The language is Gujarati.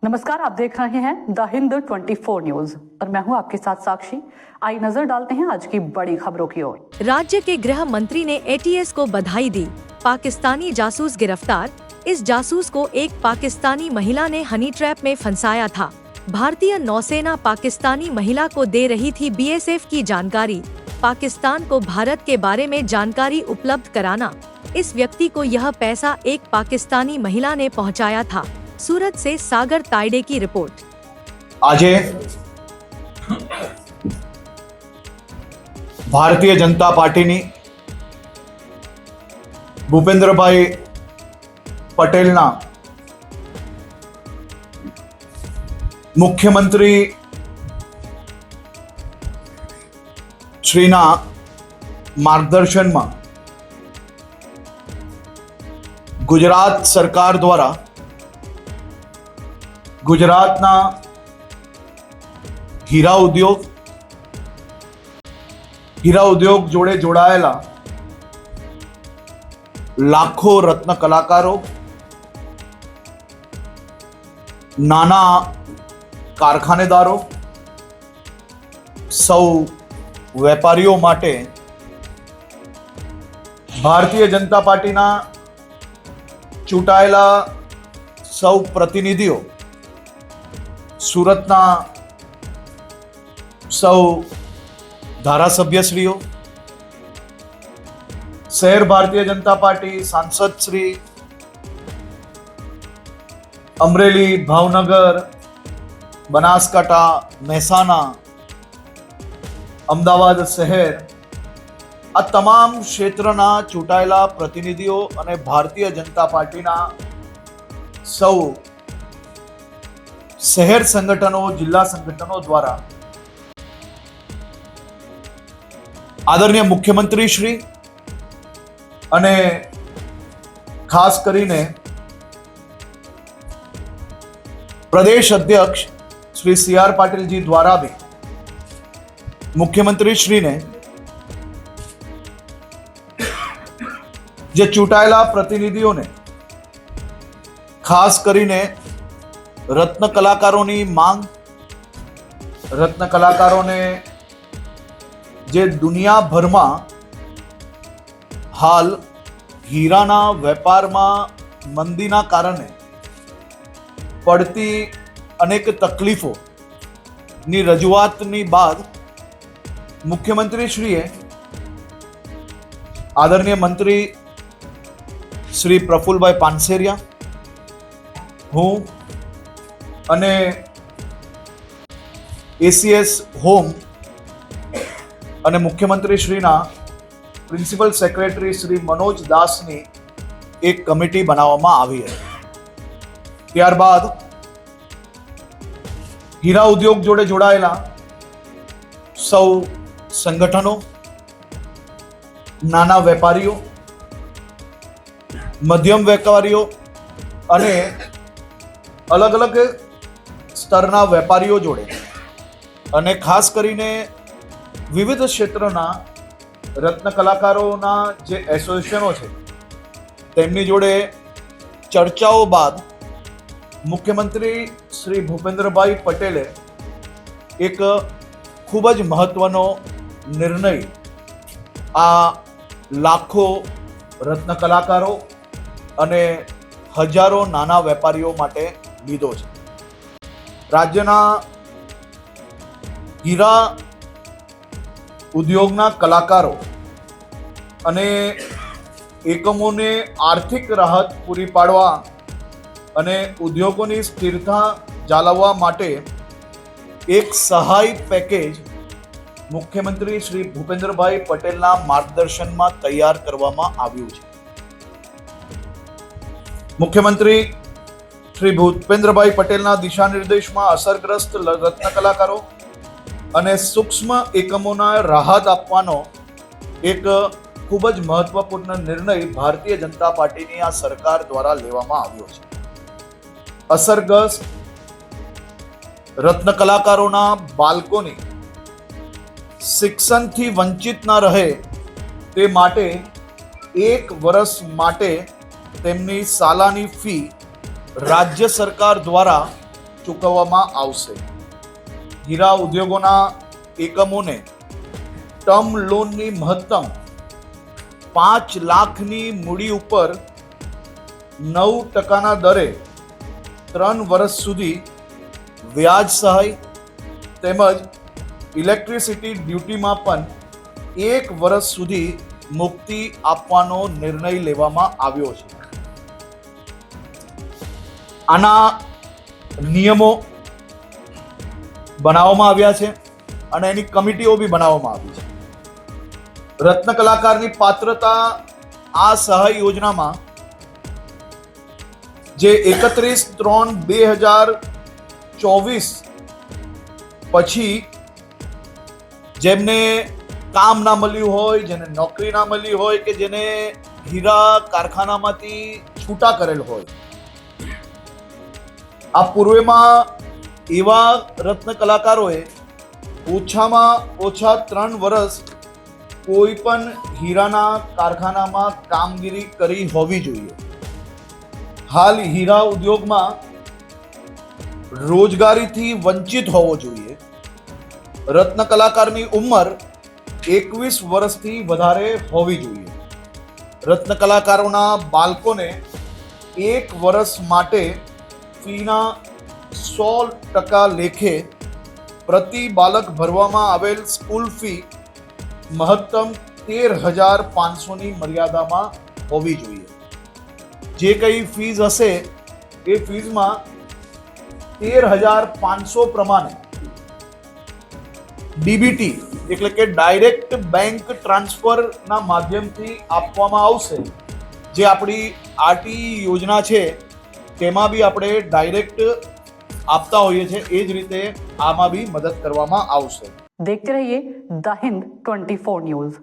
नमस्कार, आप देख रहे हैं द हिंद 24 न्यूज और मैं हूं आपके साथ साक्षी। आइए नजर डालते हैं आज की बड़ी खबरों की ओर। राज्य के गृह मंत्री ने एटीएस को बधाई दी। पाकिस्तानी जासूस गिरफ्तार। इस जासूस को एक पाकिस्तानी महिला ने हनी ट्रैप में फंसाया था। भारतीय नौसेना पाकिस्तानी महिला को दे रही थी बीएसएफ की जानकारी। पाकिस्तान को भारत के बारे में जानकारी उपलब्ध कराना। इस व्यक्ति को यह पैसा एक पाकिस्तानी महिला ने पहुंचाया था। सूरत से सागर तायडे की रिपोर्ट। આજે ભારતીય જનતા પાર્ટીની ભૂપેન્દ્રભાઈ પટેલના મુખ્યમંત્રી શ્રીના માર્ગદર્શનમાં ગુજરાત સરકાર દ્વારા ગુજરાતના હીરા ઉદ્યોગ જોડે જોડાયેલા લાખો રત્ન કલાકારો, નાના કારખાનેદારો, સૌ વેપારીઓ માટે ભારતીય જનતા પાર્ટીના ચૂંટાયેલા સૌ પ્રતિનિધિઓ, સુરતના સૌ ધારાસભ્યશ્રીઓ, શહેર ભારતીય જનતા પાર્ટી સાંસદ શ્રી, અમરેલી, ભાવનગર, બનાસકાંઠા, મહેસાણા, અમદાવાદ શહેર, આ તમામ ક્ષેત્રના ચૂંટાયેલા પ્રતિનિધિઓ અને ભારતીય જનતા પાર્ટીના સૌ શહેર સંગઠનો, જિલ્લા સંગઠનો દ્વારા આદરણીય મુખ્યમંત્રી શ્રી અને ખાસ કરીને પ્રદેશ અધ્યક્ષ શ્રી CR પાટીલજી દ્વારા भी મુખ્યમંત્રી શ્રીને જે ચૂંટાયેલા પ્રતિનિધિઓને ખાસ કરીને રત્ન કલાકારોની માંગ, રત્ન કલાકારોને જે દુનિયાભરમાં હાલ હીરાના વેપારમાં મંદીના કારણે પડતી અનેક તકલીફોની રજૂઆતની બાદ મુખ્યમંત્રીશ્રીએ આદરણીય મંત્રી શ્રી પ્રફુલભાઈ પાનસેરિયા, હું અને એસીએસ હોમ અને મુખ્યમંત્રી શ્રીના પ્રિન્સિપલ સેક્રેટરી શ્રી મનોજ દાસની એક કમિટી બનાવવામાં આવી હતી. ત્યારબાદ હીરા ઉદ્યોગ જોડે જોડાયેલા સૌ સંગઠનો, નાના વેપારીઓ, મધ્યમ વેપારીઓ અને અલગ અલગ સ્તરના વેપારીઓ જોડે અને ખાસ કરીને વિવિધ ક્ષેત્રના રત્ન કલાકારોના જે એસોસિએશનો છે તેમની જોડે ચર્ચાઓ બાદ મુખ્યમંત્રી શ્રી ભૂપેન્દ્રભાઈ પટેલે એક ખૂબ જ મહત્વનો નિર્ણય આ લાખો રત્ન કલાકારો અને હજારો નાના વેપારીઓ માટે લીધો છે. રાજ્યના હીરા ઉદ્યોગના કલાકારો અને એકમોને આર્થિક રાહત પૂરી પાડવા અને ઉદ્યોગોની સ્થિરતા જાળવવા માટે એક સહાય પેકેજ મુખ્યમંત્રી શ્રી ભૂપેન્દ્રભાઈ પટેલના માર્ગદર્શનમાં તૈયાર કરવામાં આવ્યું છે. મુખ્યમંત્રી શ્રી ભૂપેન્દ્રભાઈ પટેલના દિશા નિર્દેશમાં અસરગ્રસ્ત રત્ન કલાકારો અને સૂક્ષ્મ એકમોના રાહત આપવાનો એક ખૂબ જ મહત્વપૂર્ણ નિર્ણય ભારતીય જનતા પાર્ટીની આ સરકાર દ્વારા લેવામાં આવ્યો છે. અસરગ્રસ્ત રત્ન કલાકારોના બાળકોની શિક્ષણથી વંચિત ન રહે તે માટે 1 વર્ષ માટે તેમની સાલાની ફી રાજ્ય સરકાર દ્વારા ચૂકવવામાં આવશે. હીરા ઉદ્યોગોના એકમોને ટર્મ લોનની મહત્તમ 5 લાખની મૂડી ઉપર 9% દરે 3 વર્ષ સુધી વ્યાજ સહાય તેમજ ઇલેક્ટ્રિસિટી ડ્યુટીમાં પણ 1 વર્ષ સુધી મુક્તિ આપવાનો નિર્ણય લેવામાં આવ્યો છે. આના નિયમો બનાવવામાં આવ્યા છે અને એની કમિટીઓ બી બનાવવામાં આવી છે. રત્ન કલાકારની પાત્રતા આ સહાય યોજનામાં જે 31/3/2024 પછી જેમને કામ ના મળ્યું હોય, જેને નોકરી ના મળી હોય કે જેને હીરા કારખાનામાંથી છૂટા કરેલ હોય, આ પૂર્વેમાં એવા રત્ન કલાકારોએ ઓછામાં ઓછા 3 વર્ષ કોઈ પણ હીરાના કારખાનામાં કામગીરી કરી હોવી જોઈએ. હાલ હીરા ઉદ્યોગમાં રોજગારીથી વંચિત હોવો જોઈએ. રત્ન કલાકારની ઉંમર 21 વર્ષથી વધારે હોવી જોઈએ. રત્ન કલાકારોના બાળકોને 1 વર્ષ માટે ફીના 100% લેખે પ્રતિ બાળક ભરવામાં આવેલ સ્કૂલ ફી મહત્તમ 13,500ની મર્યાદામાં હોવી જોઈએ. જે કંઈ ફીઝ હશે એ ફીઝમાં 13,500 પ્રમાણે ડીબીટી એટલે કે ડાયરેક્ટ બેંક ટ્રાન્સફરના માધ્યમથી આપવામાં આવશે. જે આપણી આરટી યોજના છે તેમાં બી આપણે ડાયરેક્ટ આપતા હોઈએ છીએ, એ જ રીતે આમાં બી મદદ કરવામાં આવશે. देखते रहिए द हिंद 24 न्यूज.